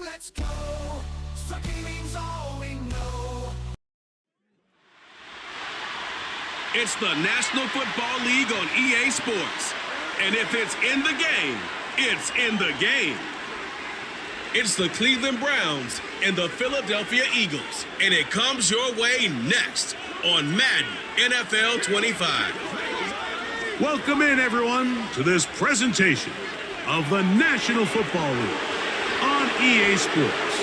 let's go. Sucking means all we know. It's the National Football League on EA Sports. And if it's in the game, it's in the game. It's the Cleveland Browns and the Philadelphia Eagles. And it comes your way next on Madden NFL 25. Welcome in, everyone, to this presentation of the National Football League on EA Sports.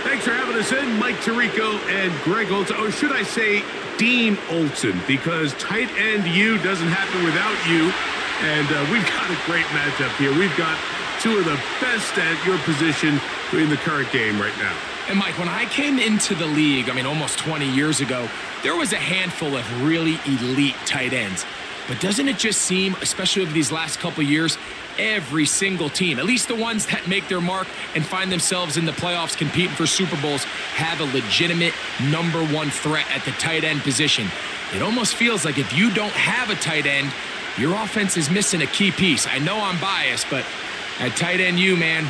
Thanks for having us in, Mike Tirico and Greg Olson. Or should I say Dean Olson, because tight end U doesn't happen without you. And we've got a great matchup here. We've got two of the best at your position in the current game right now. And Mike, when I came into the league, almost 20 years ago, there was a handful of really elite tight ends. But doesn't it just seem, especially over these last couple years, every single team, at least the ones that make their mark and find themselves in the playoffs competing for Super Bowls, have a legitimate number one threat at the tight end position. It almost feels like if you don't have a tight end, your offense is missing a key piece. I know I'm biased, but at tight end U, man,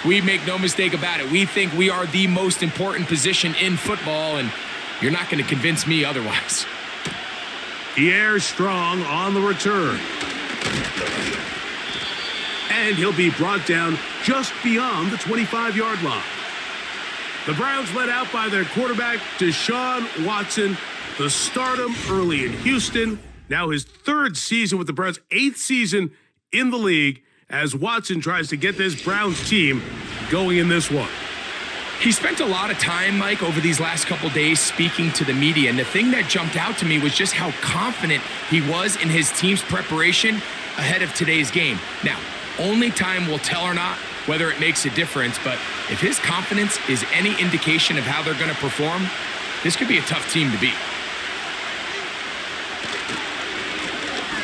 we make no mistake about it. We think we are the most important position in football, and you're not going to convince me otherwise. Pierre Strong on the return. And he'll be brought down just beyond the 25-yard line. The Browns led out by their quarterback, Deshaun Watson, the stardom early in Houston. Now his third season with the Browns, 8th season in the league, as Watson tries to get this Browns team going in this one. He spent a lot of time, Mike, over these last couple days speaking to the media, and the thing that jumped out to me was just how confident he was in his team's preparation ahead of today's game. Now, only time will tell or not whether it makes a difference, but if his confidence is any indication of how they're going to perform, this could be a tough team to beat.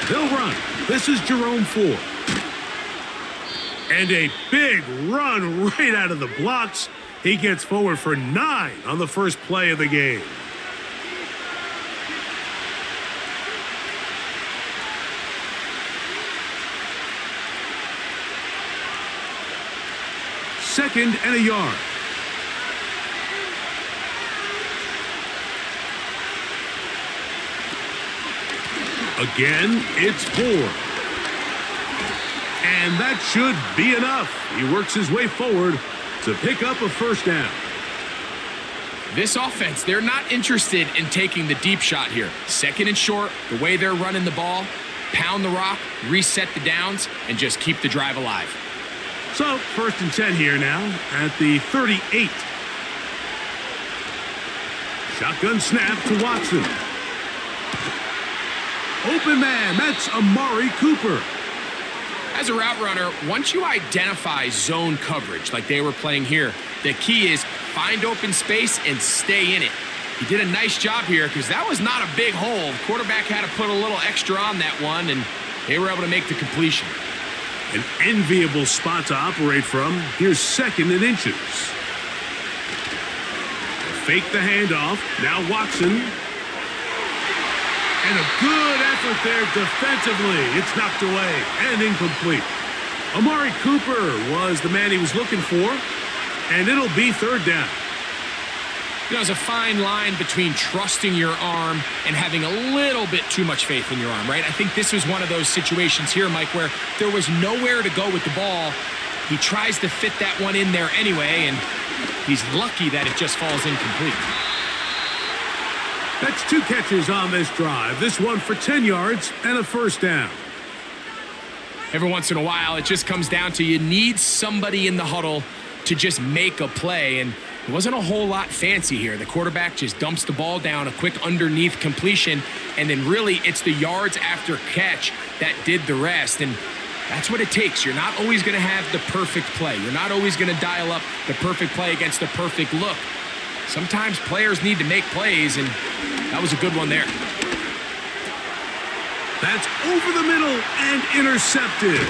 They'll run. This is Jerome Ford. And a big run right out of the blocks. He gets forward for 9 on the first play of the game. Second and a yard. Again, it's Ford. And that should be enough. He works his way forward to pick up a first down. This offense, they're not interested in taking the deep shot here. Second and short, the way they're running the ball, pound the rock, reset the downs, and just keep the drive alive. So, first and 10 here now at the 38. Shotgun snap to Watson. Open man, that's Amari Cooper. As a route runner, once you identify zone coverage like they were playing here, the key is find open space and stay in it. He did a nice job here because that was not a big hole. The quarterback had to put a little extra on that one, and they were able to make the completion. An enviable spot to operate from. Here's second and inches. Fake the handoff. Now Watson. And a good effort there defensively. It's knocked away and incomplete. Amari Cooper was the man he was looking for, and it'll be third down. There's a fine line between trusting your arm and having a little bit too much faith in your arm, right? I think this was one of those situations here, Mike, where there was nowhere to go with the ball. He tries to fit that one in there anyway, and he's lucky that it just falls incomplete. That's 2 catches on this drive. This one for 10 yards and a first down. Every once in a while, it just comes down to you need somebody in the huddle to just make a play, and it wasn't a whole lot fancy here. The quarterback just dumps the ball down, a quick underneath completion, and then really it's the yards after catch that did the rest, and that's what it takes. You're not always going to have the perfect play. You're not always going to dial up the perfect play against the perfect look. Sometimes players need to make plays, and that was a good one there. That's over the middle and intercepted.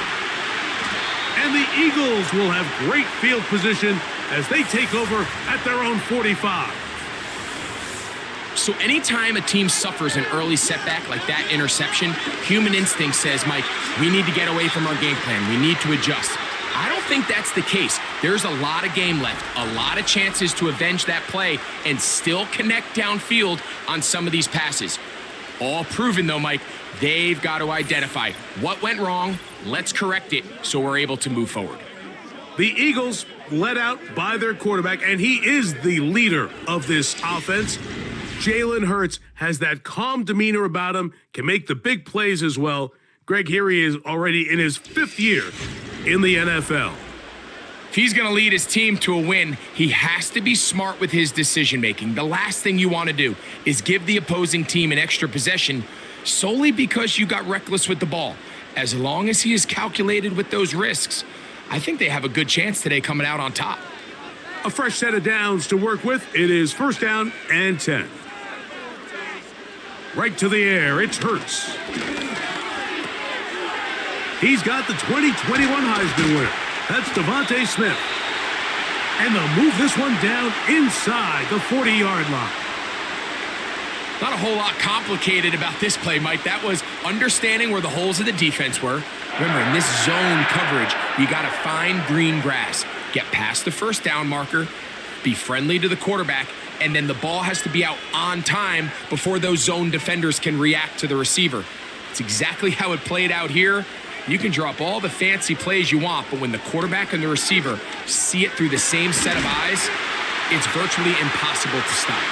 And the Eagles will have great field position as they take over at their own 45. So anytime a team suffers an early setback like that interception, human instinct says, Mike, we need to get away from our game plan. We need to adjust. I don't think that's the case. There's a lot of game left, a lot of chances to avenge that play and still connect downfield on some of these passes. All proven, though, Mike. They've got to identify what went wrong, let's correct it so we're able to move forward. The Eagles led out by their quarterback, and he is the leader of this offense. Jalen Hurts has that calm demeanor about him, can make the big plays as well. Greg, here he is already in his 5th year in the NFL. If he's going to lead his team to a win, he has to be smart with his decision-making. The last thing you want to do is give the opposing team an extra possession solely because you got reckless with the ball. As long as he is calculated with those risks, I think they have a good chance today coming out on top. A fresh set of downs to work with. It is 1st down and 10. Right to the air, it's Hurts. He's got the 2021 Heisman winner. That's Devontae Smith. And they'll move this one down inside the 40-yard line. Not a whole lot complicated about this play, Mike. That was understanding where the holes of the defense were. Remember, in this zone coverage, you got to find green grass. Get past the 1st down marker, be friendly to the quarterback, and then the ball has to be out on time before those zone defenders can react to the receiver. It's exactly how it played out here. You can draw up all the fancy plays you want, but when the quarterback and the receiver see it through the same set of eyes, it's virtually impossible to stop.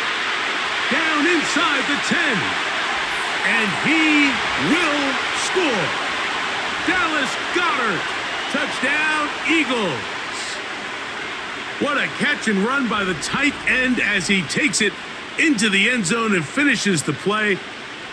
Down inside the 10. And he will score. Dallas Goedert. Touchdown, Eagles. What a catch and run by the tight end as he takes it into the end zone and finishes the play.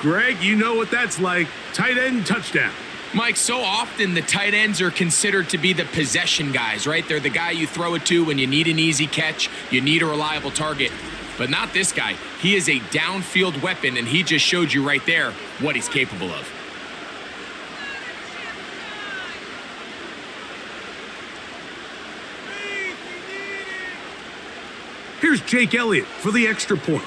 Greg, you know what that's like. Tight end touchdown. Mike, so often the tight ends are considered to be the possession guys, right? They're the guy you throw it to when you need an easy catch, you need a reliable target. But not this guy. He is a downfield weapon, and he just showed you right there what he's capable of. Here's Jake Elliott for the extra point.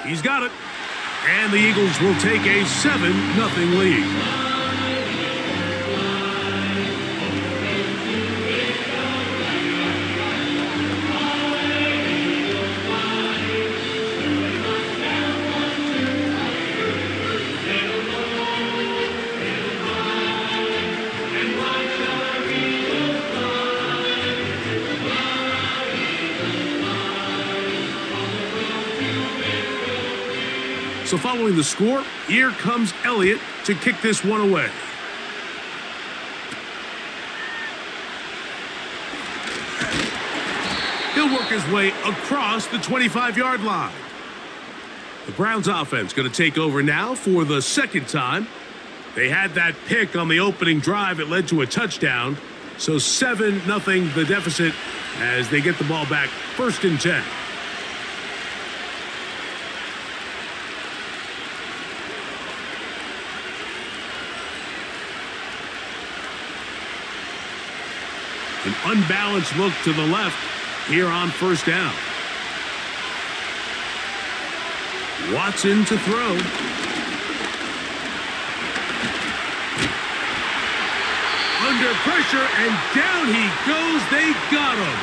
He's got it. And the Eagles will take a 7-0 lead. So following the score, here comes Elliott to kick this one away. He'll work his way across the 25-yard line. The Browns offense going to take over now for the 2nd time. They had that pick on the opening drive. It led to a touchdown. So 7-0 the deficit as they get the ball back 1st and 10. An unbalanced look to the left here on 1st down. Watson to throw. Under pressure, and down he goes. They got him.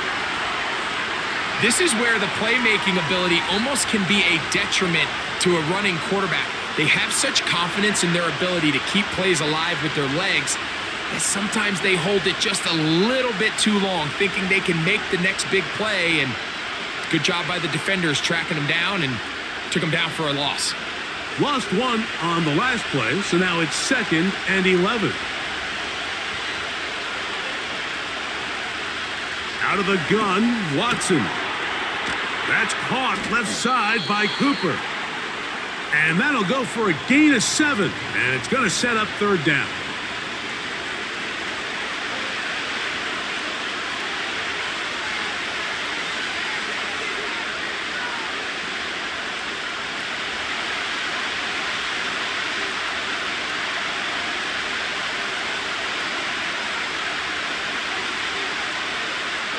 This is where the playmaking ability almost can be a detriment to a running quarterback. They have such confidence in their ability to keep plays alive with their legs that sometimes they hold it just a little bit too long, thinking they can make the next big play, and good job by the defenders tracking them down and took them down for a loss. Lost one on the last play, so now it's 2nd and 11. Out of the gun, Watson. That's caught left side by Cooper. And that'll go for a gain of 7, and it's going to set up 3rd down.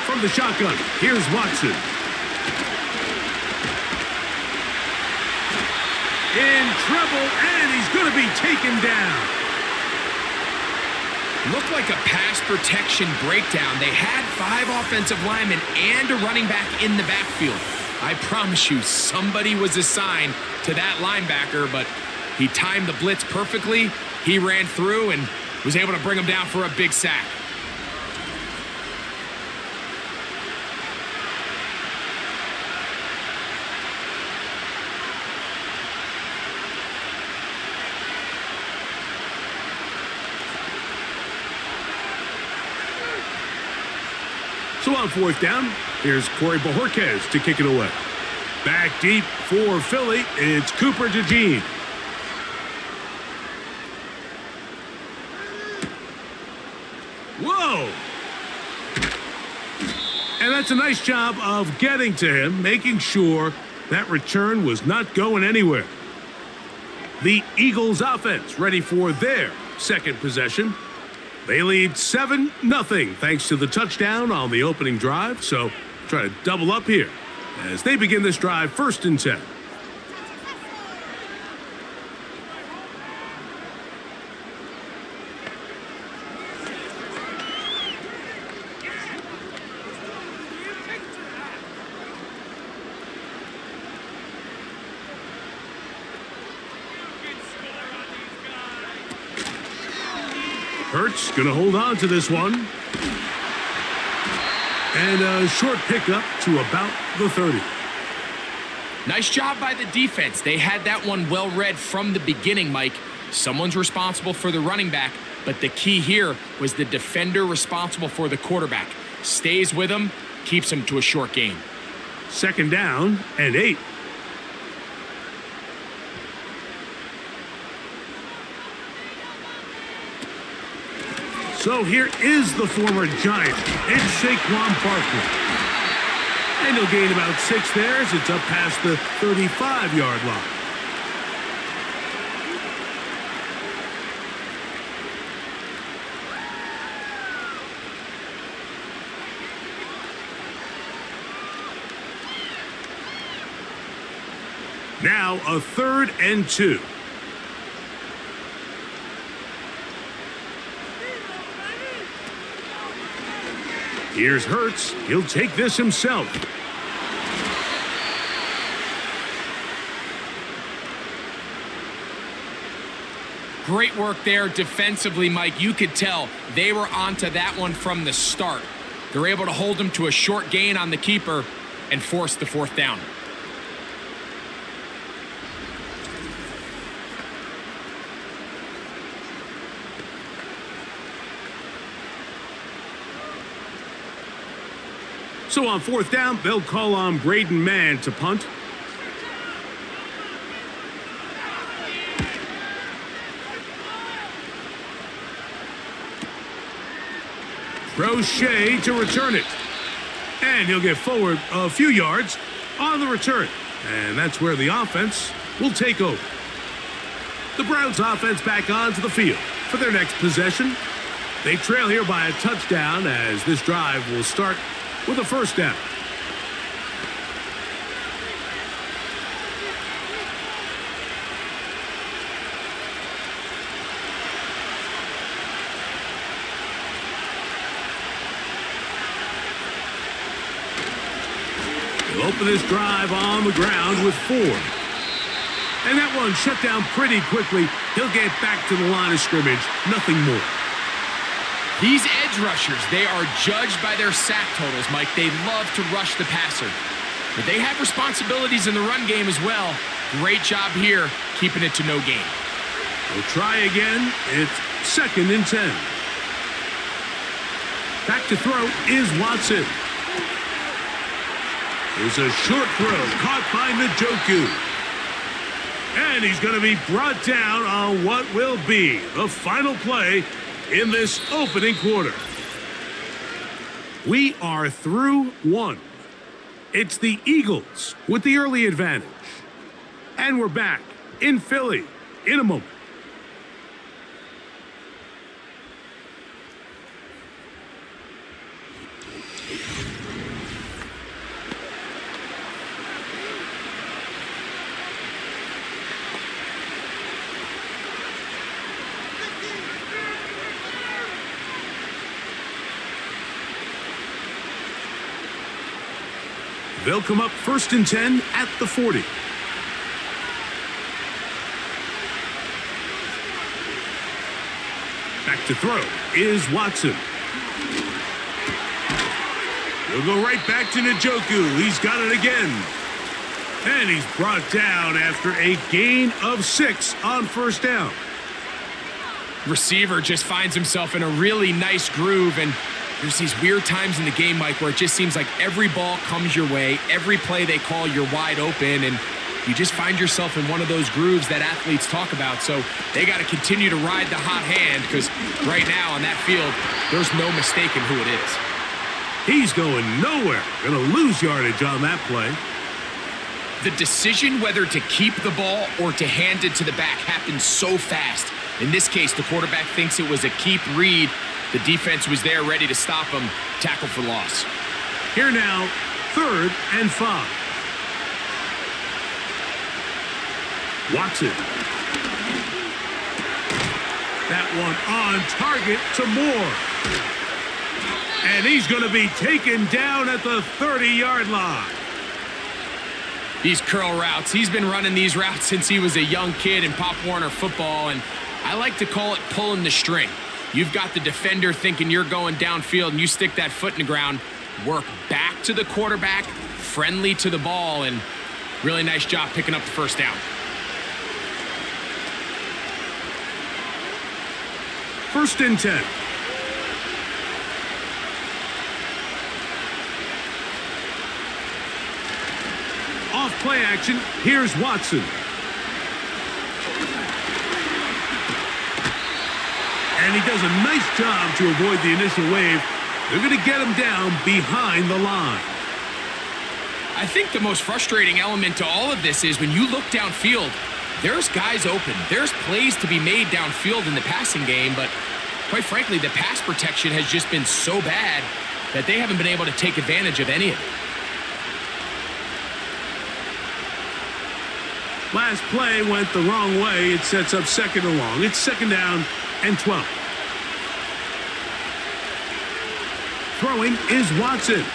From the shotgun, here's Watson. in trouble, and he's going to be taken down. Looked like a pass protection breakdown. They had 5 offensive linemen and a running back in the backfield. I promise you, somebody was assigned to that linebacker, but he timed the blitz perfectly. He ran through and was able to bring him down for a big sack. So on 4th down, here's Corey Bojorquez to kick it away. Back deep for Philly, it's Cooper DeJean. Whoa! And that's a nice job of getting to him, making sure that return was not going anywhere. The Eagles offense ready for their second possession. They lead 7-0 thanks to the touchdown on the opening drive, so try to double up here as they begin this drive 1st and 10. Hurts going to hold on to this one. And a short pickup to about the 30. Nice job by the defense. They had that one well read from the beginning, Mike. Someone's responsible for the running back, but the key here was the defender responsible for the quarterback. Stays with him, keeps him to a short gain. 2nd down and 8. So here is the former Giant. It's Saquon Barkley. And he'll gain about 6 there as it's up past the 35-yard line. Now a 3rd and 2. Here's Hurts. He'll take this himself. Great work there defensively, Mike. You could tell they were onto that one from the start. They're able to hold him to a short gain on the keeper and force the 4th down. So on 4th down, they'll call on Braden Mann to punt. Crochet to return it. And he'll get forward a few yards on the return. And that's where the offense will take over. The Browns offense back onto the field for their next possession. They trail here by a touchdown as this drive will start with a 1st down. They'll open this drive on the ground with 4. And that one shut down pretty quickly. He'll get back to the line of scrimmage. Nothing more. These edge rushers, they are judged by their sack totals, Mike. They love to rush the passer. But they have responsibilities in the run game as well. Great job here, keeping it to no gain. We'll try again. It's 2nd and 10. Back to throw is Watson. There's a short throw caught by Njoku. And he's going to be brought down on what will be the final play in this opening quarter. We are through 1. It's the Eagles with the early advantage. And we're back in Philly in a moment. They'll come up 1st and 10 at the 40. Back to throw is Watson. He'll go right back to Njoku. He's got it again. And he's brought down after a gain of 6 on 1st down. Receiver just finds himself in a really nice groove, and there's these weird times in the game, Mike, where it just seems like every ball comes your way, every play they call, you're wide open, and you just find yourself in one of those grooves that athletes talk about. So they got to continue to ride the hot hand, because right now on that field, there's no mistaking who it is. He's going nowhere. Going to lose yardage on that play. The decision whether to keep the ball or to hand it to the back happens so fast. In this case, the quarterback thinks it was a keep read. The defense was there ready to stop him. Tackle for loss. Here now, 3rd and 5. Watson. That one on target to Moore. And he's going to be taken down at the 30-yard line. These curl routes, he's been running these routes since he was a young kid in Pop Warner football, and I like to call it pulling the string. You've got the defender thinking you're going downfield, and you stick that foot in the ground, work back to the quarterback, friendly to the ball, and really nice job picking up the 1st down. 1st and 10. Off play action, here's Watson. And he does a nice job to avoid the initial wave. They're going to get him down behind the line. I think the most frustrating element to all of this is when you look downfield, there's guys open. There's plays to be made downfield in the passing game, but quite frankly, the pass protection has just been so bad that they haven't been able to take advantage of any of it. Last play went the wrong way. It sets up 2nd and long. It's 2nd down and 12. Throwing is Watson.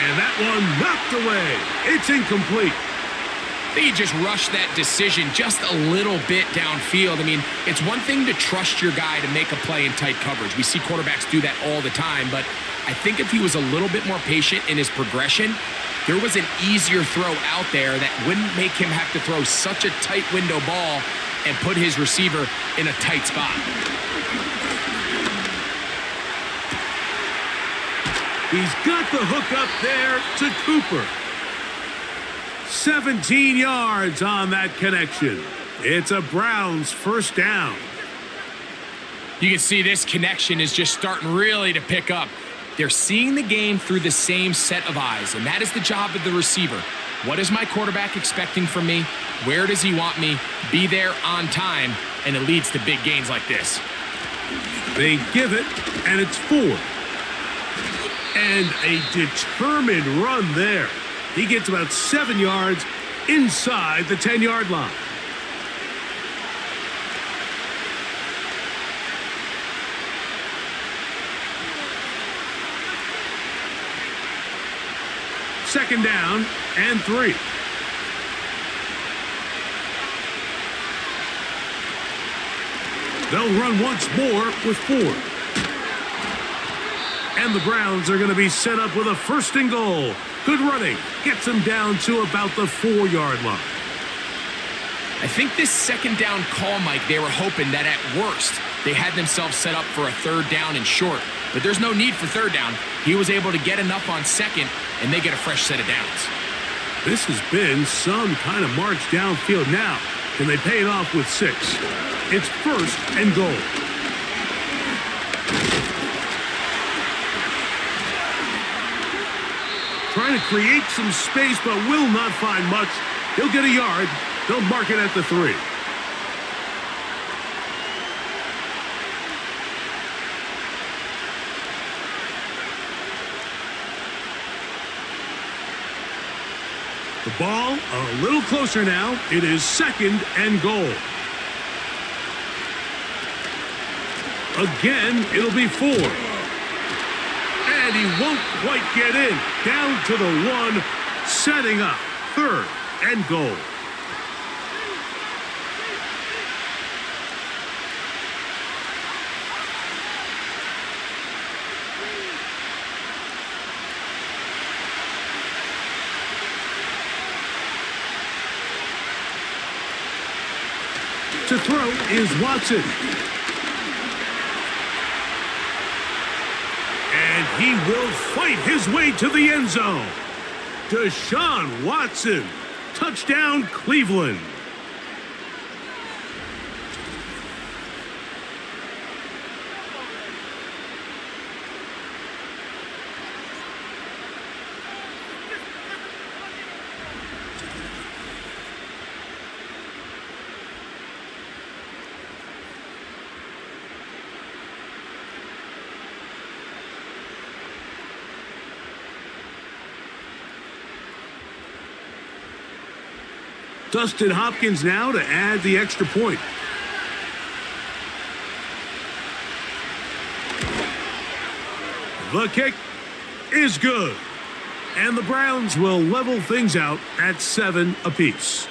And that one knocked away. It's incomplete. I think he just rushed that decision just a little bit downfield. I mean, it's one thing to trust your guy to make a play in tight coverage. We see quarterbacks do that all the time, but I think if he was a little bit more patient in his progression, there was an easier throw out there that wouldn't make him have to throw such a tight window ball and put his receiver in a tight spot. He's got the hook up there to Cooper. 17 yards on that connection. It's a Browns 1st down. You can see this connection is just starting really to pick up. They're seeing the game through the same set of eyes, and that is the job of the receiver. What is my quarterback expecting from me? Where does he want me? Be there on time, and it leads to big gains like this. They give it, and it's 4. And a determined run there. He gets about 7 yards inside the 10-yard line. Second down and 3. They'll run once more with 4. And the Browns are going to be set up with a 1st and goal. Good running. Gets them down to about the 4-yard line. I think this 2nd down call, Mike, they were hoping that at worst they had themselves set up for a 3rd down and short. But there's no need for 3rd down. He was able to get enough on 2nd, and they get a fresh set of downs. This has been some kind of march downfield. Now, can they pay it off with 6? It's 1st and goal. Trying to create some space, but will not find much. He'll get a yard. They'll mark it at the 3. The ball a little closer now. It is 2nd and goal. Again, it'll be 4. And he won't quite get in. Down to the 1, setting up 3rd and goal. To throw is Watson. And he will fight his way to the end zone. Deshaun Watson. Touchdown, Cleveland. Dustin Hopkins now to add the extra point. The kick is good. And the Browns will level things out at 7 apiece.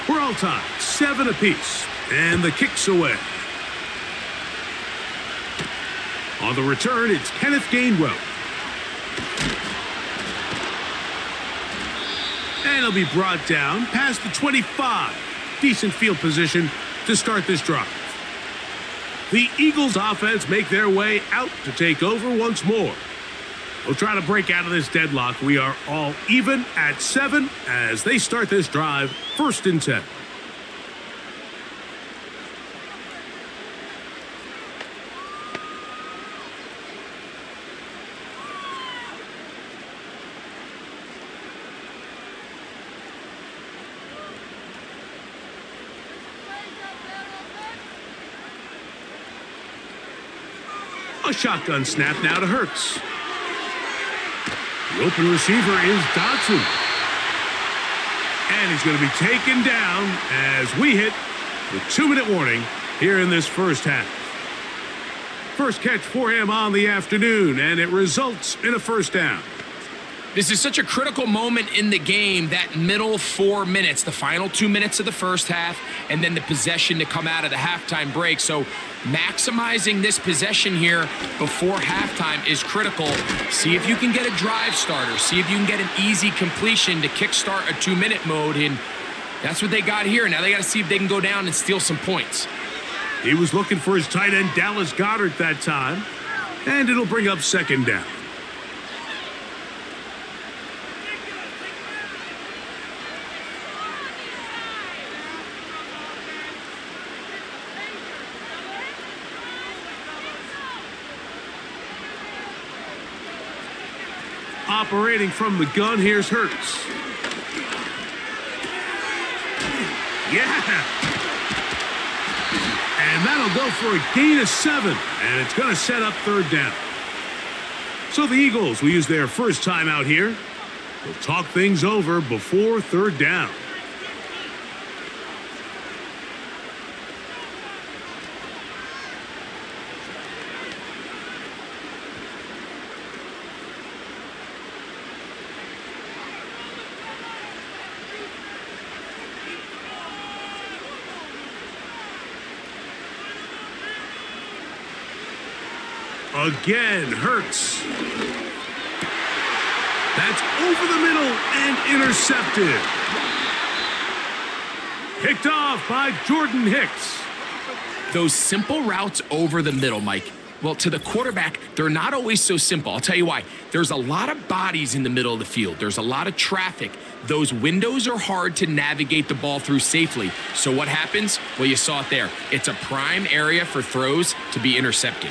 We're all tied, 7 apiece, and the kick's away. On the return, it's Kenneth Gainwell. And he'll be brought down past the 25. Decent field position to start this drive. The Eagles offense make their way out to take over once more. We'll try to break out of this deadlock. We are all even at 7 as they start this drive, 1st and 10. A shotgun snap now to Hurts. The open receiver is Dodson. And he's going to be taken down as we hit the 2-minute warning here in this first half. First catch for him on the afternoon, and it results in a 1st down. This is such a critical moment in the game, that middle 4 minutes, the final 2 minutes of the first half, and then the possession to come out of the halftime break. So maximizing this possession here before halftime is critical. See if you can get a drive starter. See if you can get an easy completion to kickstart a 2-minute mode, and that's what they got here. Now they got to see if they can go down and steal some points. He was looking for his tight end, Dallas Goedert, that time, and it'll bring up 2nd down. Operating from the gun, here's Hurts. Yeah! And that'll go for a gain of 7, and it's going to set up 3rd down. So the Eagles will use their first time out here. They'll talk things over before 3rd down. Again, Hurts. That's over the middle and intercepted. Picked off by Jordan Hicks. Those simple routes over the middle, Mike. Well, to the quarterback, they're not always so simple. I'll tell you why. There's a lot of bodies in the middle of the field. There's a lot of traffic. Those windows are hard to navigate the ball through safely. So what happens? Well, you saw it there. It's a prime area for throws to be intercepted.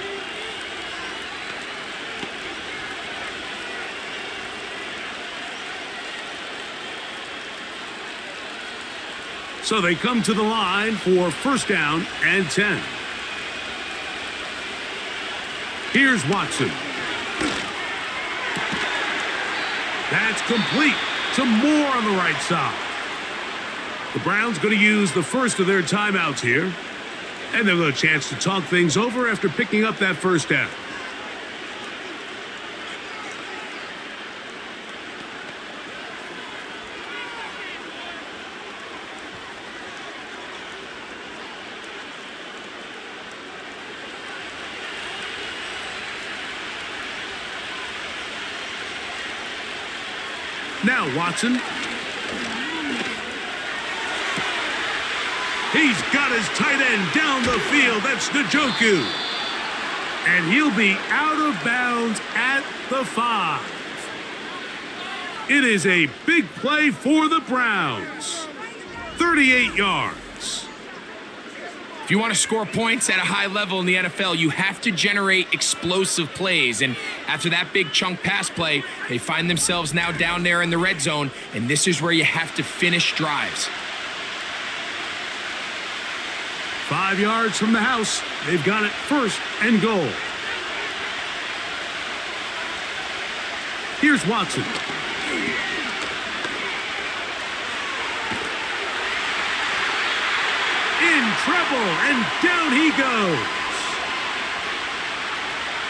So they come to the line for first down and 10. Here's Watson. That's complete. Some more on the right side. The Browns going to use the first of their timeouts here. And they'll have a chance to talk things over after picking up that first down. Now Watson. He's got his tight end down the field. That's Njoku. And he'll be out of bounds at the 5. It is a big play for the Browns. 38 yards. If you want to score points at a high level in the NFL, you have to generate explosive plays. And after that big chunk pass play, they find themselves now down there in the red zone, and this is where you have to finish drives. 5 yards from the house. They've got it first and goal. Here's Watson. In trouble, and down he goes.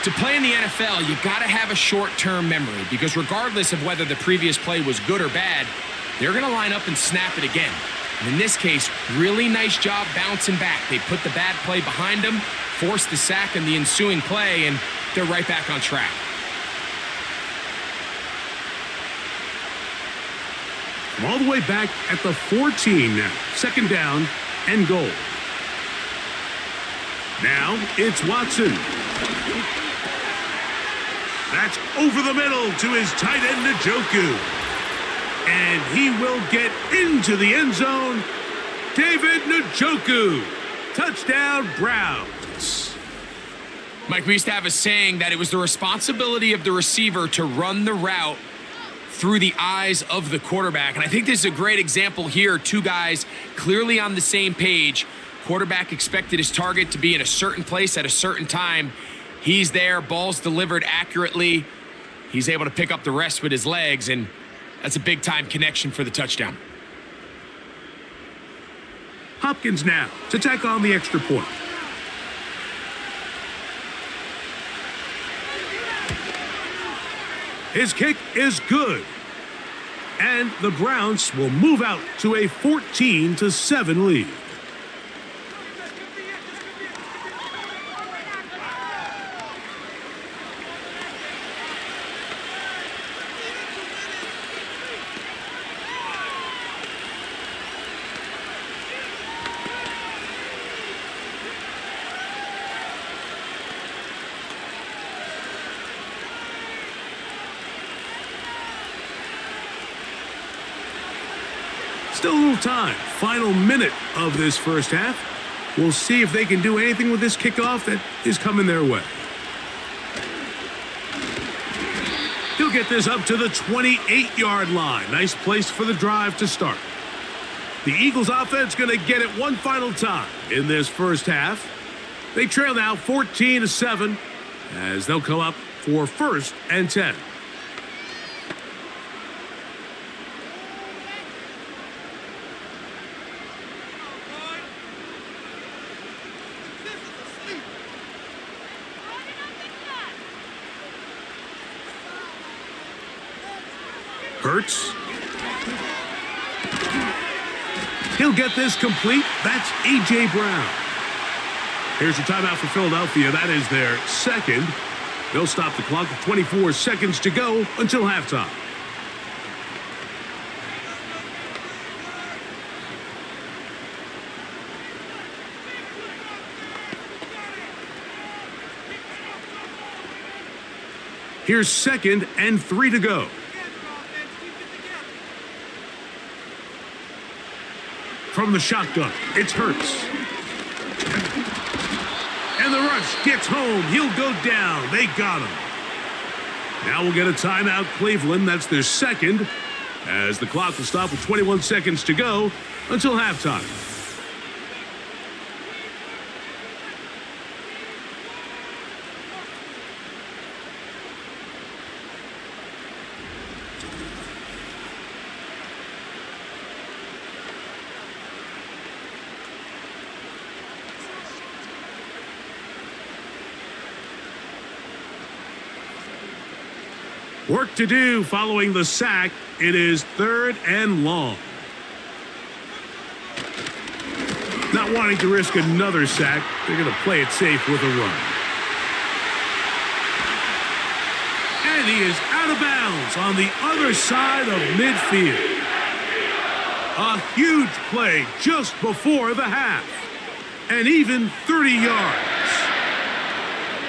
To play in the NFL, you got to have a short-term memory because regardless of whether the previous play was good or bad, they're going to line up and snap it again. And in this case, really nice job bouncing back. They put the bad play behind them, forced the sack in the ensuing play, and they're right back on track. All the way back at the 14 now. Second down and goal. Now it's Watson. That's over the middle to his tight end, Njoku. And he will get into the end zone. David Njoku. Touchdown, Browns. Mike, we used to have a saying that it was the responsibility of the receiver to run the route through the eyes of the quarterback. And I think this is a great example here. Two guys clearly on the same page. Quarterback expected his target to be in a certain place at a certain time. He's there, ball's delivered accurately. He's able to pick up the rest with his legs, and that's a big-time connection for the touchdown. Hopkins now to tack on the extra point. His kick is good. And the Browns will move out to a 14-7 lead. Still a little time. Final minute of this first half. We'll see if they can do anything with this kickoff that is coming their way. He'll get this up to the 28-yard line. Nice place for the drive to start. The Eagles offense going to get it one final time in this first half. They trail now 14-7 as they'll come up for first and 10. Hurts. He'll get this complete. That's A.J. Brown. Here's a timeout for Philadelphia. That is their second. They'll stop the clock with 24 seconds to go until halftime. Here's 2nd and 3 to go. From the shotgun, it's Hurts. And the rush gets home. He'll go down. They got him. Now we'll get a timeout, Cleveland. That's their second, as the clock will stop with 21 seconds to go. until halftime. Work to do following the sack. It is 3rd and long. Not wanting to risk another sack, they're going to play it safe with a run. And he is out of bounds on the other side of midfield. A huge play just before the half. And even 30 yards.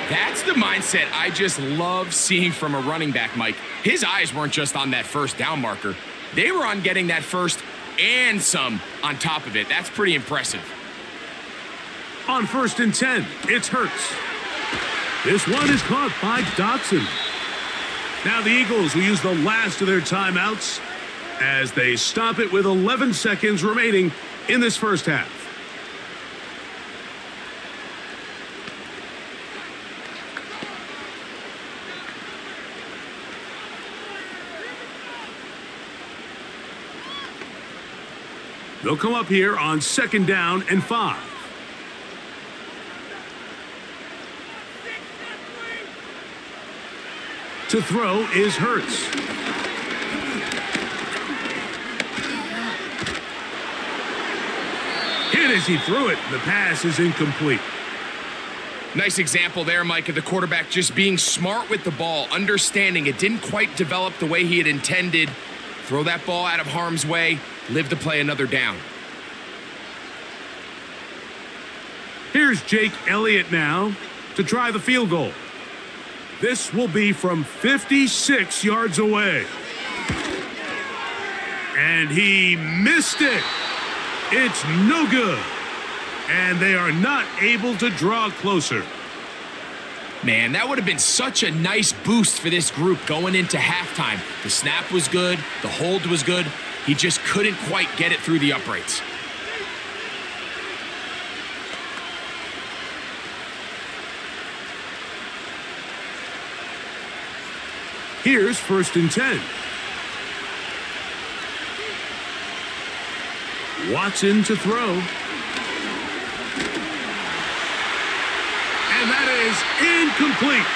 That's the mindset I just love seeing from a running back, Mike. His eyes weren't just on that first down marker. They were on getting that first and some on top of it. That's pretty impressive. On 1st and 10, it's Hurts. This one is caught by Dotson. Now the Eagles will use the last of their timeouts as they stop it with 11 seconds remaining in this first half. They'll come up here on 2nd down and 5. To throw is Hurts. Hit as he threw it. The pass is incomplete. Nice example there, Mike, of the quarterback just being smart with the ball, understanding it didn't quite develop the way he had intended. Throw that ball out of harm's way, live to play another down. Here's Jake Elliott now to try the field goal. This will be from 56 yards away. And he missed it. It's no good. And they are not able to draw closer. Man, that would have been such a nice boost for this group going into halftime. The snap was good. The hold was good. He just couldn't quite get it through the uprights. Here's 1st and 10. Watson to throw. And that is incomplete.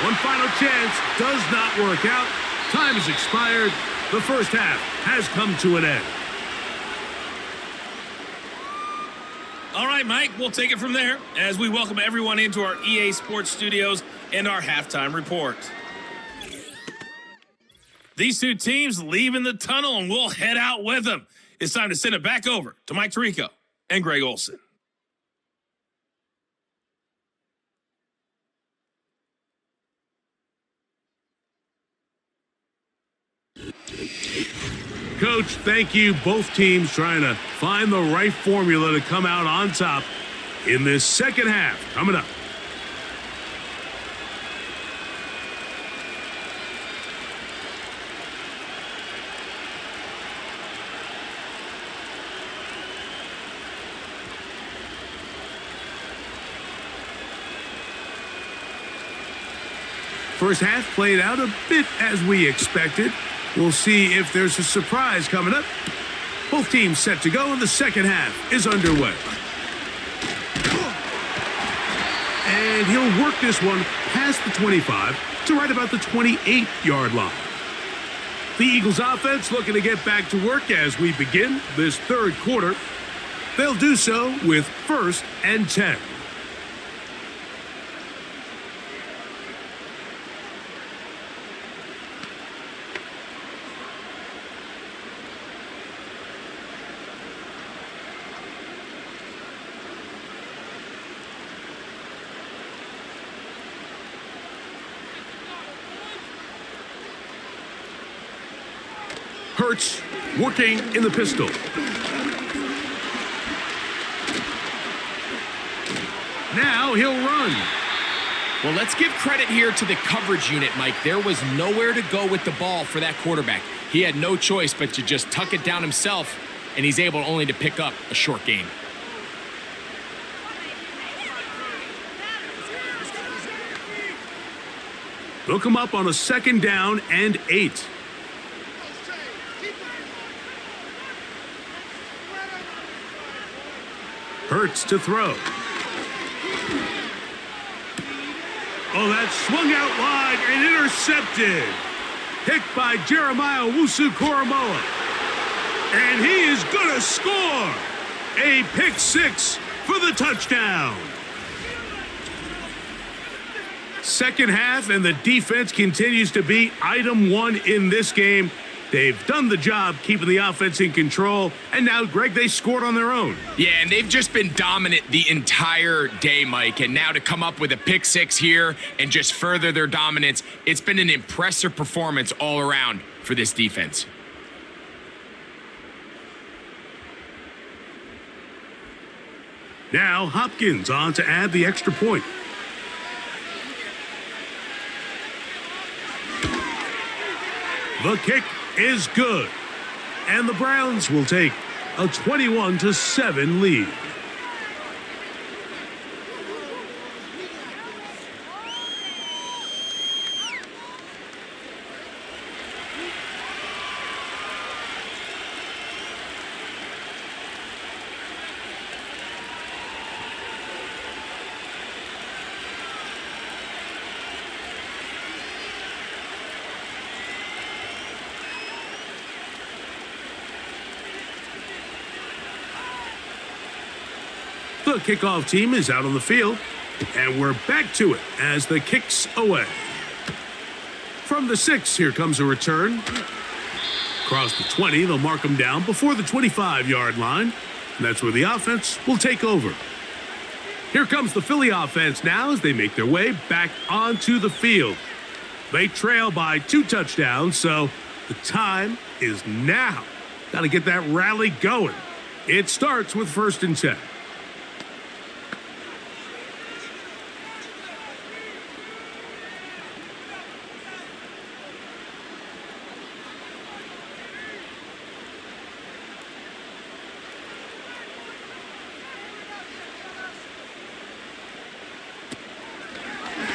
One final chance does not work out. Time has expired. The first half has come to an end. All right, Mike, we'll take it from there as we welcome everyone into our EA Sports studios and our halftime report. These two teams leaving the tunnel, and we'll head out with them. It's time to send it back over to Mike Tirico and Greg Olson. Coach, thank you. Both teams trying to find the right formula to come out on top in this second half. Coming up. First half played out a bit as we expected. We'll see if there's a surprise coming up. Both teams set to go, and the second half is underway. And he'll work this one past the 25 to right about the 28-yard line. The Eagles offense looking to get back to work as we begin this third quarter. They'll do so with 1st and 10. Hurts working in the pistol. Now he'll run. Well, let's give credit here to the coverage unit, Mike. There was nowhere to go with the ball for that quarterback. He had no choice but to just tuck it down himself and he's able only to pick up a short gain. They'll come up on a 2nd down and 8. Hurts to throw. Oh, that's swung out wide and intercepted. Picked by Jeremiah Owusu-Koramoah. And he is going to score. A pick 6 for the touchdown. Second half, and the defense continues to be item 1 in this game. They've done the job keeping the offense in control, and now, Greg, they scored on their own. Yeah, and they've just been dominant the entire day, Mike, and now to come up with a pick 6 here and just further their dominance, it's been an impressive performance all around for this defense. Now, Hopkins on to add the extra point. The kick is good, and the Browns will take a 21-7 lead. The kickoff team is out on the field, and we're back to it as the kick's away. From the 6, here comes a return. Across the 20, they'll mark them down before the 25-yard line. And that's where the offense will take over. Here comes the Philly offense now as they make their way back onto the field. They trail by 2 touchdowns, so the time is now. Got to get that rally going. It starts with 1st and 10.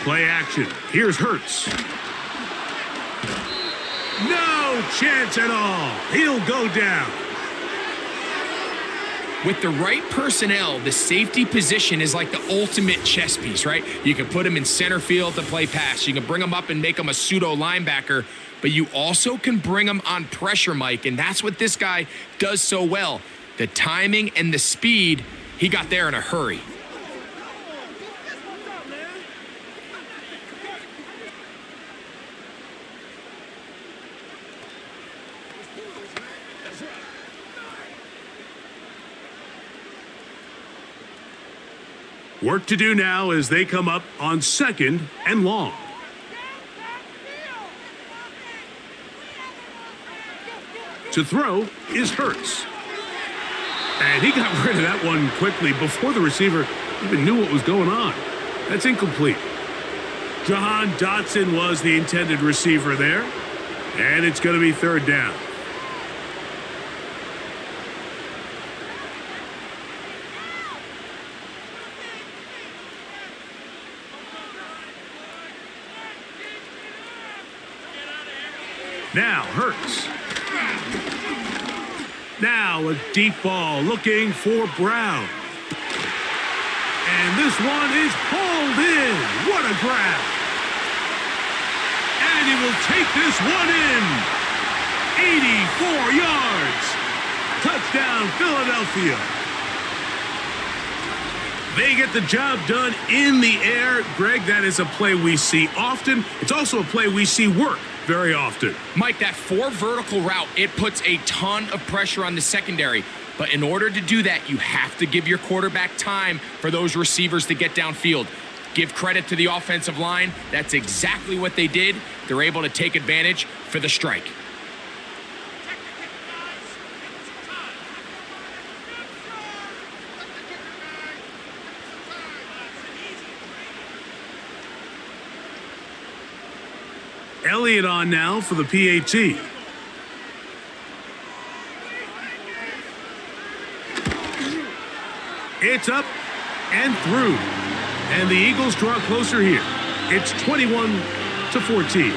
Play action. Here's Hurts. No chance at all. He'll go down. With the right personnel, the safety position is like the ultimate chess piece, right? You can put him in center field to play pass. You can bring him up and make him a pseudo linebacker, but you also can bring him on pressure, Mike, and that's what this guy does so well. The timing and the speed, he got there in a hurry. Work to do now as they come up on 2nd and long. To throw is Hurts. And he got rid of that one quickly before the receiver even knew what was going on. That's incomplete. Jahan Dotson was the intended receiver there. And it's going to be 3rd down. Now Hurts. Now a deep ball looking for Brown. And this one is hauled in. What a grab. And he will take this one in. 84 yards. Touchdown, Philadelphia. They get the job done in the air. Greg, that is a play we see often. It's also a play we see work very often. Mike, that 4 vertical route, it puts a ton of pressure on the secondary. But in order to do that, you have to give your quarterback time for those receivers to get downfield. Give credit to the offensive line. That's exactly what they did. They're able to take advantage for the strike. Elliott on now for the PAT. It's up and through. And the Eagles draw closer here. It's 21-14.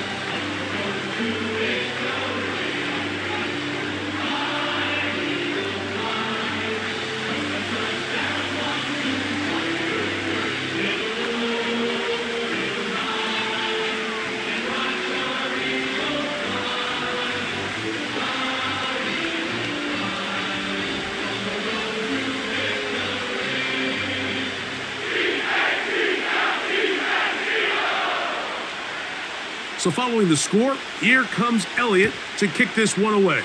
So following the score, here comes Elliott to kick this one away.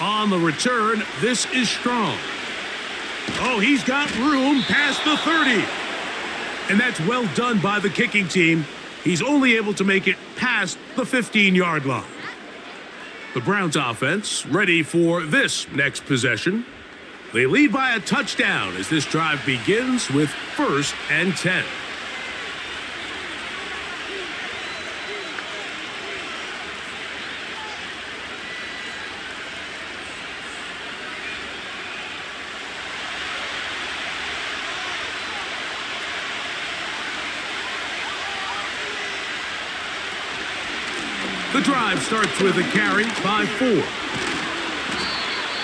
On the return, this is Strong. Oh, he's got room past the 30. And that's well done by the kicking team. He's only able to make it past the 15-yard line. The Browns offense ready for this next possession. They lead by a touchdown as this drive begins with 1st and 10. The drive starts with a carry by 4.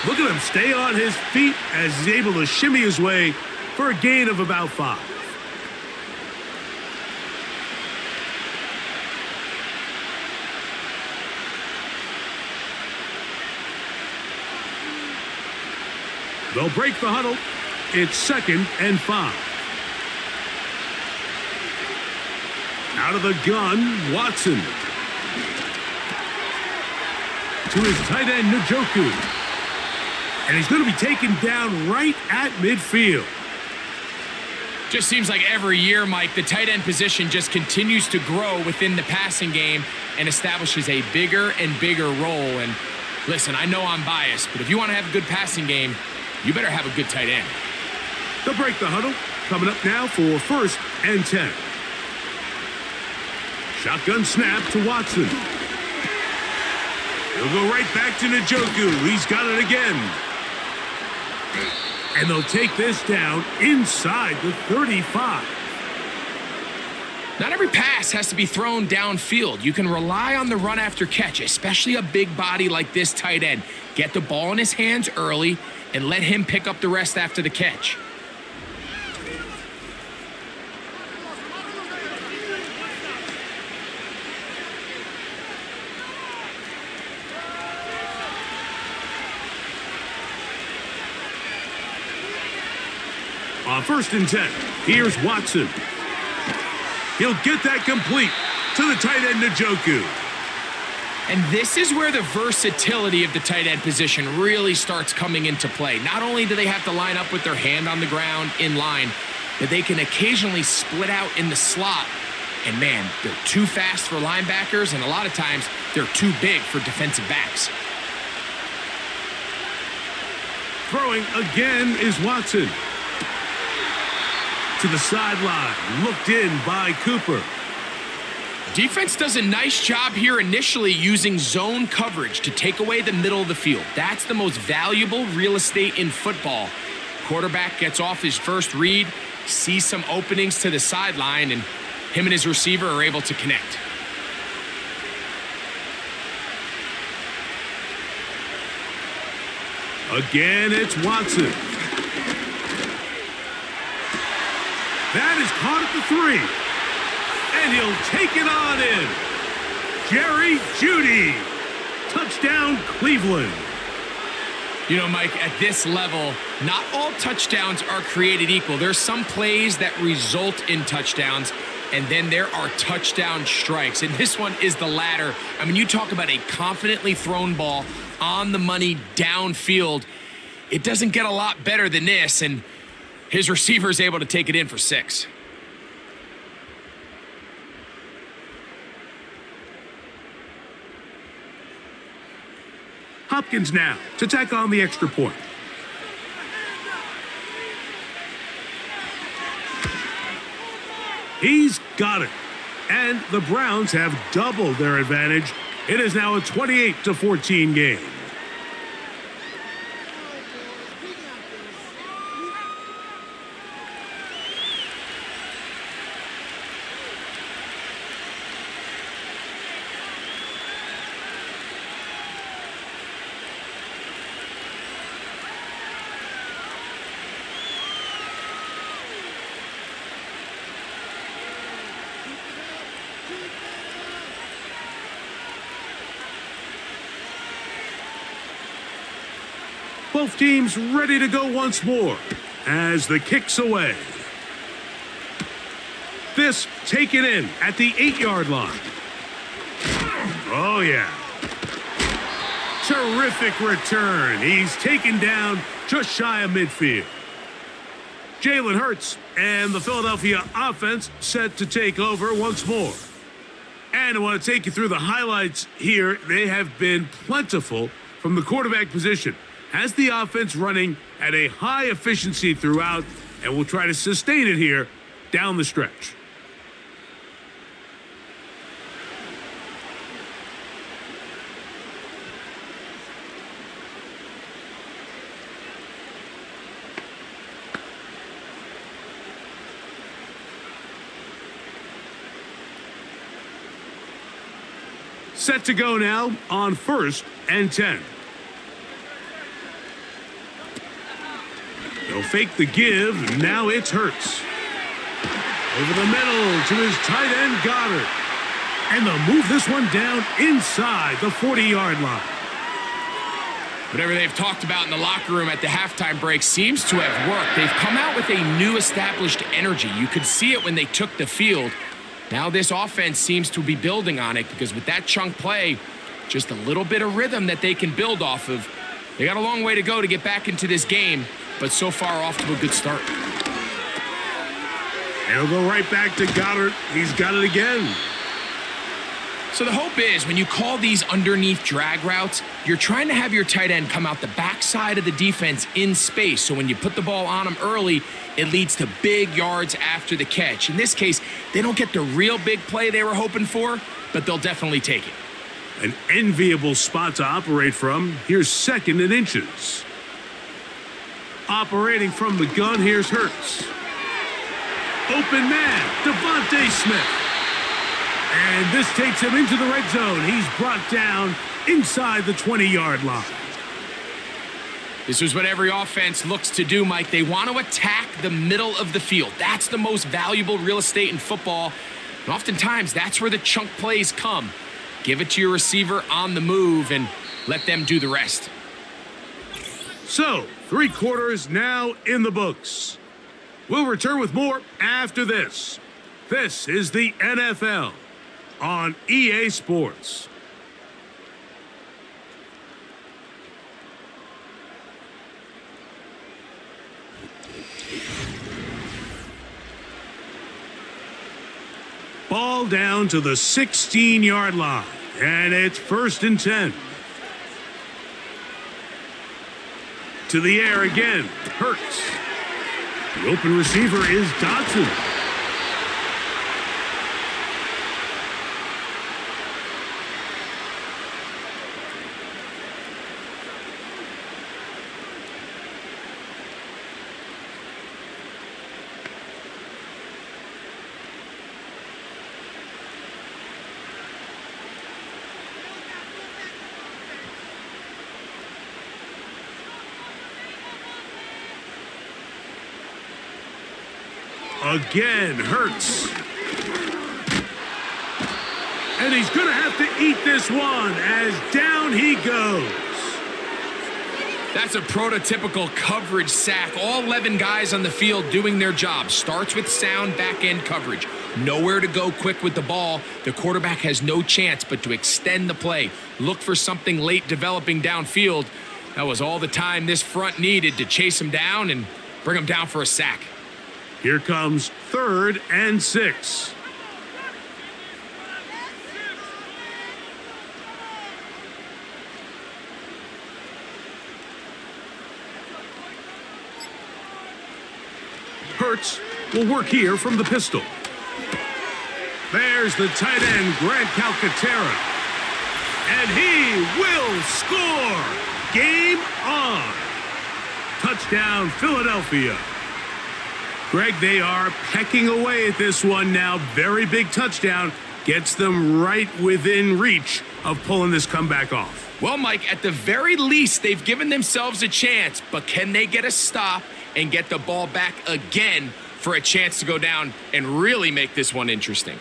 Look at him stay on his feet as he's able to shimmy his way for a gain of about 5. They'll break the huddle. It's 2nd and 5. Out of the gun, Watson. To his tight end, Njoku. And he's going to be taken down right at midfield. Just seems like every year, Mike, the tight end position just continues to grow within the passing game and establishes a bigger and bigger role. And listen, I know I'm biased, but if you want to have a good passing game, you better have a good tight end. They'll break the huddle. Coming up now for 1st and 10. Shotgun snap to Watson. He'll go right back to Njoku. He's got it again. And they'll take this down inside the 35. Not every pass has to be thrown downfield. You can rely on the run after catch, especially a big body like this tight end. Get the ball in his hands early and let him pick up the rest after the catch. On 1st and 10, here's Watson. He'll get that complete to the tight end, Njoku. And this is where the versatility of the tight end position really starts coming into play. Not only do they have to line up with their hand on the ground in line, but they can occasionally split out in the slot. And man, they're too fast for linebackers, and a lot of times they're too big for defensive backs. Throwing again is Watson. To the sideline, looked in by Cooper. Defense does a nice job here initially using zone coverage to take away the middle of the field. That's the most valuable real estate in football. Quarterback gets off his first read, sees some openings to the sideline, and him and his receiver are able to connect. Again, it's Watson. That is caught at the 3. And he'll take it on in. Jerry Jeudy. Touchdown, Cleveland. You know, Mike, at this level, not all touchdowns are created equal. There's some plays that result in touchdowns, and then there are touchdown strikes. And this one is the latter. I mean, you talk about a confidently thrown ball on the money downfield. It doesn't get a lot better than this, and his receiver is able to take it in for 6. Hopkins now to tack on the extra point. He's got it. And the Browns have doubled their advantage. It is now a 28-14 game. Both teams ready to go once more as the kick's away. This taken in at the 8-yard line. Oh, yeah. Terrific return. He's taken down just shy of midfield. Jalen Hurts and the Philadelphia offense set to take over once more. And I want to take you through the highlights here. They have been plentiful from the quarterback position. Has the offense running at a high efficiency throughout, and will try to sustain it here down the stretch. Set to go now on 1st and 10. They'll fake the give. Now it's Hurts. Over the middle to his tight end, Goddard. And they'll move this one down inside the 40-yard line. Whatever they've talked about in the locker room at the halftime break seems to have worked. They've come out with a new established energy. You could see it when they took the field. Now this offense seems to be building on it because with that chunk play, just a little bit of rhythm that they can build off of. They got a long way to go to get back into this game, but so far off to a good start. And he'll go right back to Goddard. He's got it again. So the hope is when you call these underneath drag routes, you're trying to have your tight end come out the backside of the defense in space. So when you put the ball on him early, it leads to big yards after the catch. In this case, they don't get the real big play they were hoping for, but they'll definitely take it. An enviable spot to operate from. Here's 2nd and inches. Operating from the gun, here's Hurts. Open man, Devontae Smith. And this takes him into the red zone. He's brought down inside the 20-yard line. This is what every offense looks to do, Mike. They want to attack the middle of the field. That's the most valuable real estate in football. And oftentimes, that's where the chunk plays come. Give it to your receiver on the move and let them do the rest. So, 3 quarters now in the books. We'll return with more after this. This is the NFL on EA Sports. Ball down to the 16-yard line, and it's 1st and 10. To the air again, Hurts. The open receiver is Dotson. Again, Hurts. And he's going to have to eat this one as down he goes. That's a prototypical coverage sack. All 11 guys on the field doing their job. Starts with sound back-end coverage. Nowhere to go quick with the ball. The quarterback has no chance but to extend the play. Look for something late developing downfield. That was all the time this front needed to chase him down and bring him down for a sack. Here comes 3rd and 6. Hurts will work here from the pistol. There's the tight end, Grant Calcaterra. And he will score. Game on. Touchdown, Philadelphia. Greg, they are pecking away at this one now. Very big touchdown. Gets them right within reach of pulling this comeback off. Well, Mike, at the very least, they've given themselves a chance, but can they get a stop and get the ball back again for a chance to go down and really make this one interesting?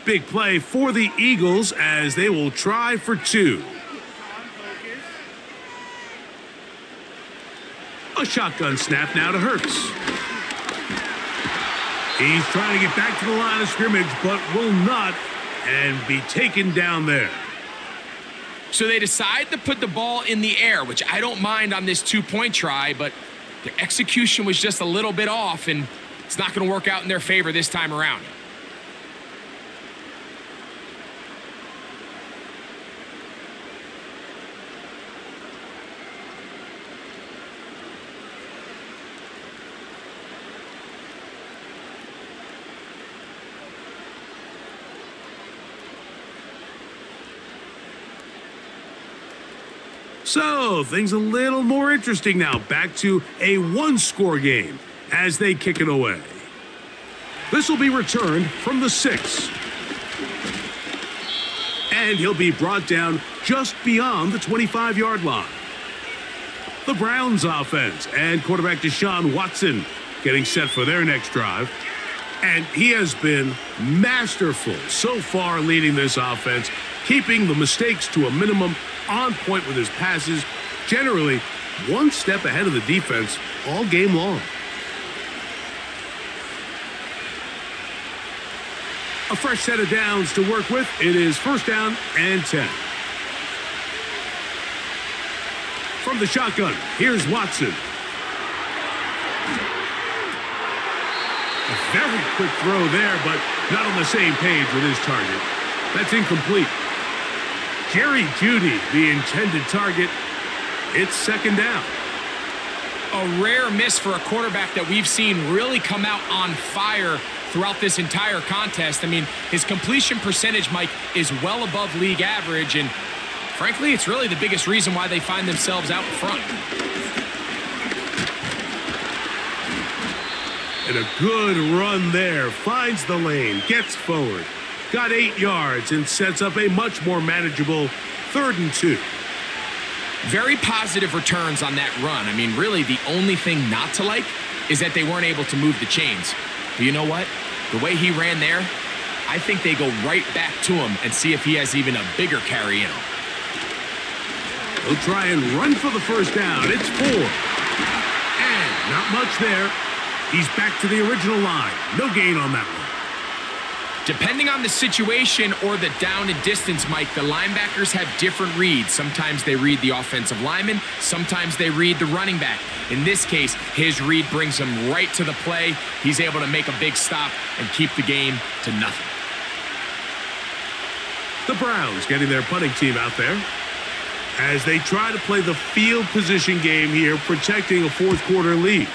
Big play for the Eagles as they will try for 2. A shotgun snap now to Hurts. He's trying to get back to the line of scrimmage, but will not, and be taken down there. So they decide to put the ball in the air, which I don't mind on this 2-point try, but their execution was just a little bit off, and it's not going to work out in their favor this time around. So, things a little more interesting now. Back to a 1-score game as they kick it away. This will be returned from the 6. And he'll be brought down just beyond the 25-yard line. The Browns offense and quarterback Deshaun Watson getting set for their next drive. And he has been masterful so far leading this offense, keeping the mistakes to a minimum, on point with his passes, generally one step ahead of the defense all game long. A fresh set of downs to work with. It is 1st down and 10. From the shotgun, here's Watson. A very quick throw there, but not on the same page with his target. That's incomplete. Jerry Jeudy, the intended target. It's 2nd down. A rare miss for a quarterback that we've seen really come out on fire throughout this entire contest. I mean, his completion percentage, Mike, is well above league average, and frankly, it's really the biggest reason why they find themselves out in front. And a good run there. Finds the lane, gets forward. Got 8 yards and sets up a much more manageable 3rd and 2. Very positive returns on that run. I mean, really, the only thing not to like is that they weren't able to move the chains. But you know what? The way he ran there, I think they go right back to him and see if he has even a bigger carry in him. He'll try and run for the 1st down. It's 4. And not much there. He's back to the original line. No gain on that one. Depending on the situation or the down and distance, Mike, the linebackers have different reads. Sometimes they read the offensive lineman. Sometimes they read the running back. In this case, his read brings him right to the play. He's able to make a big stop and keep the game to nothing. The Browns getting their punting team out there as they try to play the field position game here, protecting a 4th quarter lead.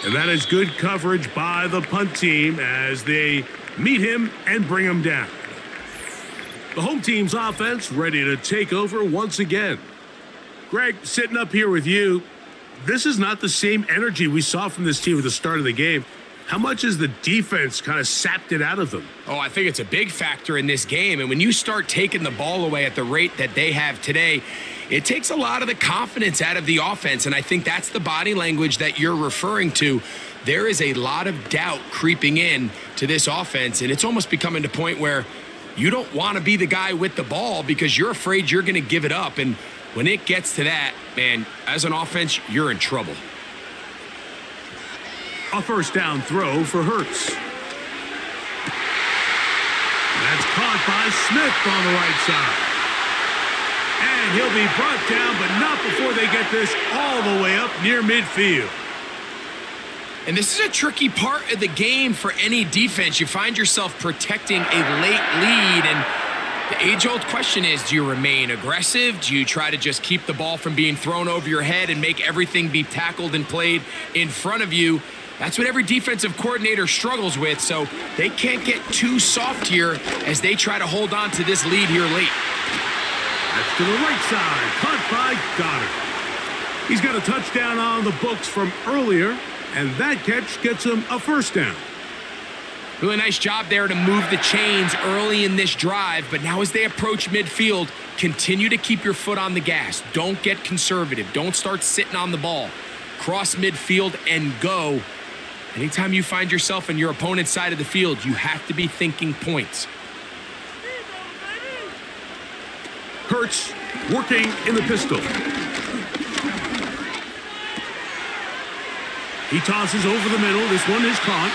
And that is good coverage by the punt team as they meet him and bring him down. The home team's offense ready to take over once again. Greg, sitting up here with you, this is not the same energy we saw from this team at the start of the game. How much has the defense kind of sapped it out of them? Oh, I think it's a big factor in this game. And when you start taking the ball away at the rate that they have today, it takes a lot of the confidence out of the offense. And I think that's the body language that you're referring to. There is a lot of doubt creeping in to this offense. And it's almost becoming to the point where you don't want to be the guy with the ball because you're afraid you're going to give it up. And when it gets to that, man, as an offense, you're in trouble. A 1st down throw for Hurts. That's caught by Smith on the right side. And he'll be brought down, but not before they get this all the way up near midfield. And this is a tricky part of the game for any defense. You find yourself protecting a late lead, and the age-old question is, do you remain aggressive? Do you try to just keep the ball from being thrown over your head and make everything be tackled and played in front of you? That's what every defensive coordinator struggles with, so they can't get too soft here as they try to hold on to this lead here late. That's to the right side, caught by Goddard. He's got a touchdown on the books from earlier, and that catch gets him a 1st down. Really nice job there to move the chains early in this drive, but now as they approach midfield, continue to keep your foot on the gas. Don't get conservative. Don't start sitting on the ball. cross midfield, and go. Anytime you find yourself on your opponent's side of the field, you have to be thinking points. Hurts working in the pistol. He tosses over the middle. This one is caught.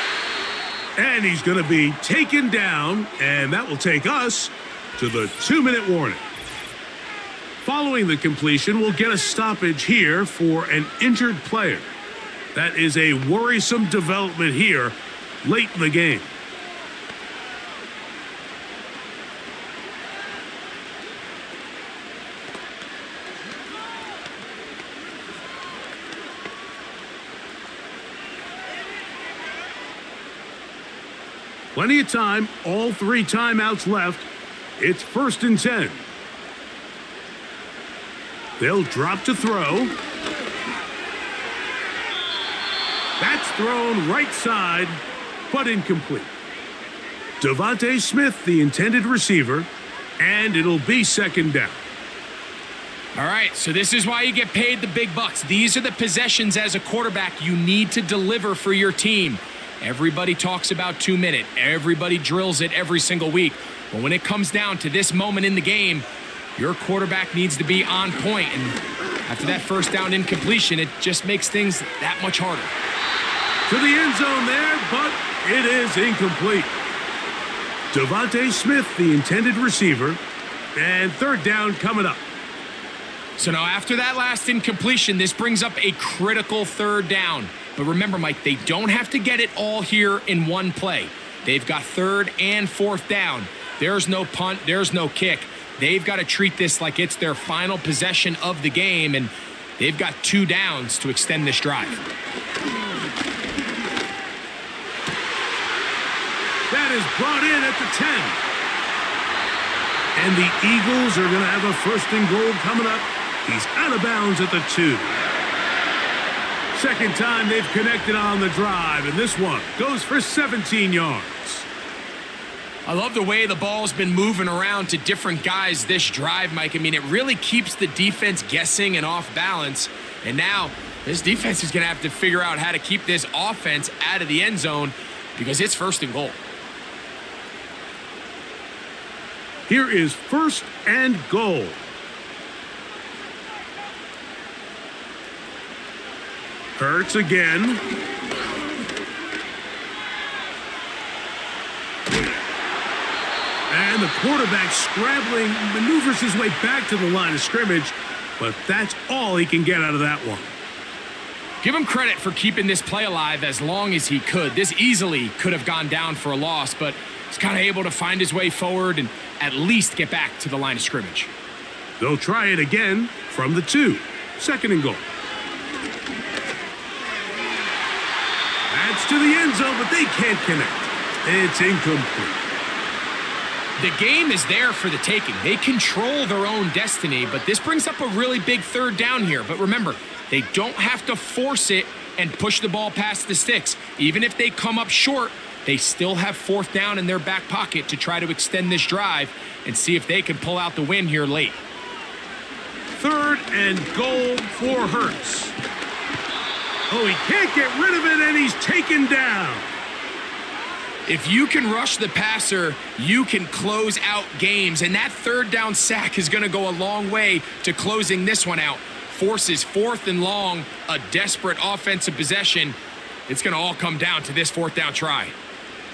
And he's going to be taken down, and that will take us to the 2-minute warning. Following the completion, we'll get a stoppage here for an injured player. That is a worrisome development here late in the game. Plenty of time, all 3 timeouts left. It's 1st and 10. They'll drop to throw. That's thrown right side, but incomplete. Devontae Smith, the intended receiver, and it'll be 2nd down. All right, so this is why you get paid the big bucks. These are the possessions as a quarterback you need to deliver for your team. Everybody talks about 2-minute. Everybody drills it every single week. But when it comes down to this moment in the game, your quarterback needs to be on point. And after that 1st down incompletion, it just makes things that much harder. To the end zone there, but it is incomplete. Devontae Smith, the intended receiver, and 3rd down coming up. So now after that last incompletion, this brings up a critical 3rd down. But remember, Mike, they don't have to get it all here in one play. They've got 3rd and 4th down. There's no punt, there's no kick. They've got to treat this like it's their final possession of the game, and they've got 2 downs to extend this drive. That is brought in at the 10. And the Eagles are going to have a 1st and goal coming up. He's out of bounds at the 2. 2nd time they've connected on the drive, and this one goes for 17 yards. I love the way the ball's been moving around to different guys this drive, Mike. I mean, it really keeps the defense guessing and off balance. And now this defense is going to have to figure out how to keep this offense out of the end zone because it's 1st and goal. Here is 1st and goal. Hurts again. And the quarterback scrambling, maneuvers his way back to the line of scrimmage, but that's all he can get out of that one. Give him credit for keeping this play alive as long as he could. This easily could have gone down for a loss, but he's kind of able to find his way forward and at least get back to the line of scrimmage. They'll try it again from the 2. 2nd and goal. That's to the end zone, but they can't connect. It's incomplete. The game is there for the taking. They control their own destiny, but this brings up a really big 3rd down here. But remember, they don't have to force it and push the ball past the sticks. Even if they come up short, they still have 4th down in their back pocket to try to extend this drive and see if they can pull out the win here late. 3rd and goal for Hurts. Oh, he can't get rid of it, and he's taken down. If you can rush the passer, you can close out games, and that 3rd down sack is going to go a long way to closing this one out. Forces 4th and long, a desperate offensive possession. It's going to all come down to this 4th down try.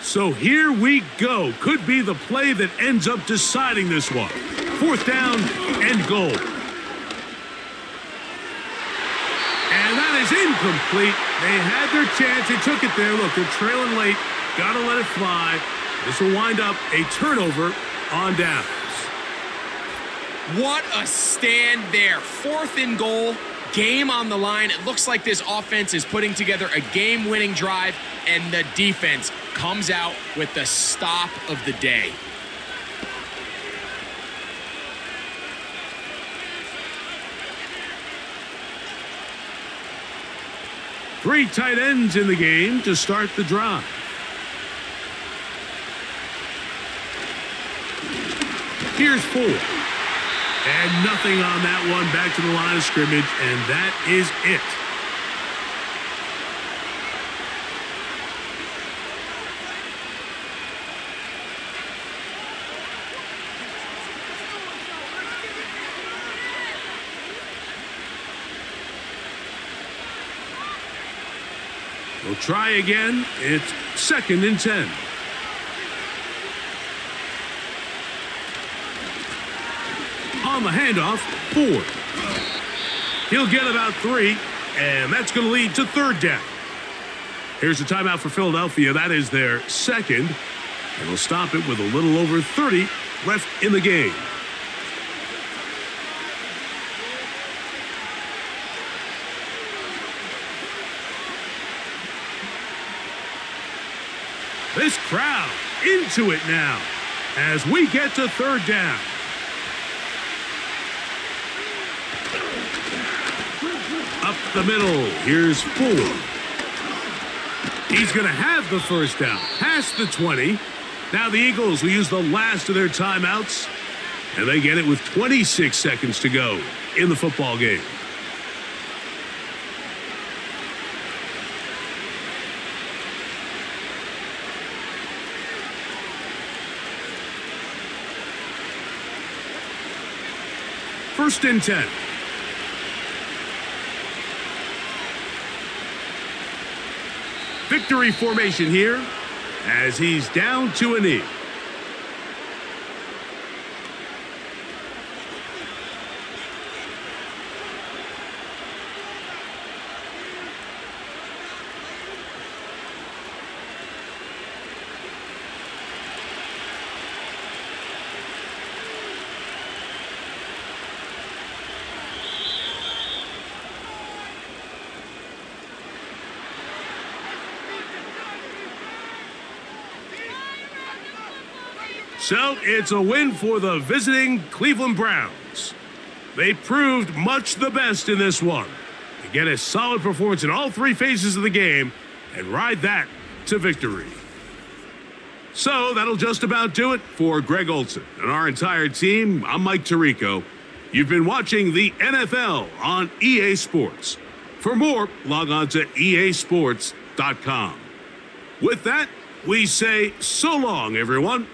So here we go. Could be the play that ends up deciding this one. 4th down and goal. And that is incomplete. They had their chance. They took it there. Look, they're trailing late. Got to let it fly. This will wind up a turnover on downs. What a stand there. 4th and goal, game on the line. It looks like this offense is putting together a game-winning drive, and the defense comes out with the stop of the day. Three tight ends in the game to start the drive. Here's 4. And nothing on that one. Back to the line of scrimmage, and that is it. We'll try again. It's 2nd and 10. On the handoff, Ford. He'll get about 3, and that's going to lead to 3rd down. Here's a timeout for Philadelphia. That is their 2nd, and they'll stop it with a little over 30 left in the game. This crowd into it now as we get to 3rd down. Up the middle, here's Ford. He's going to have the 1st down, past the 20. Now the Eagles will use the last of their timeouts, and they get it with 26 seconds to go in the football game. First and 10. Victory formation here as he's down to a knee. So it's a win for the visiting Cleveland Browns. They proved much the best in this one. They get a solid performance in all 3 phases of the game and ride that to victory. So that'll just about do it for Greg Olson and our entire team. I'm Mike Tirico. You've been watching the NFL on EA Sports. For more, log on to easports.com. With that, we say so long, everyone.